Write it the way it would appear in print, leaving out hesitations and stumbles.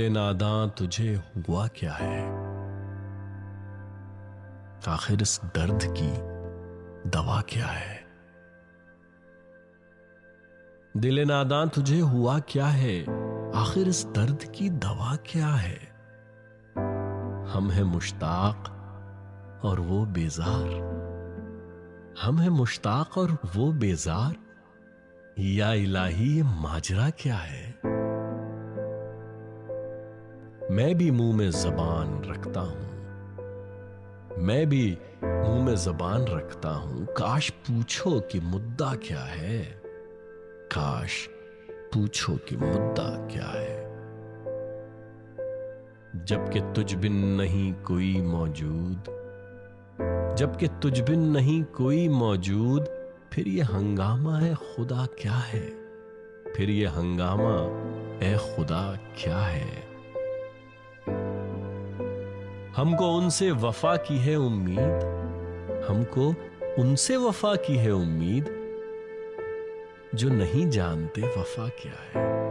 नादां तुझे हुआ क्या है, आखिर इस दर्द की दवा क्या है। दिल नादां तुझे हुआ क्या है, आखिर इस दर्द की दवा क्या है। हम हैं मुश्ताक और वो बेजार, हम हैं मुश्ताक और वो बेजार, या इलाही ये माजरा क्या है। मैं भी मुंह में जबान रखता हूं, मैं भी मुंह में जबान रखता हूं, काश पूछो कि मुद्दा क्या है, काश पूछो कि मुद्दा क्या है। जबकि तुझ बिन नहीं कोई मौजूद, जबकि तुझ बिन नहीं कोई मौजूद, फिर ये हंगामा है खुदा क्या है, फिर ये हंगामा ए खुदा क्या है। हमको उनसे वफा की है उम्मीद, हमको उनसे वफा की है उम्मीद, जो नहीं जानते वफा क्या है।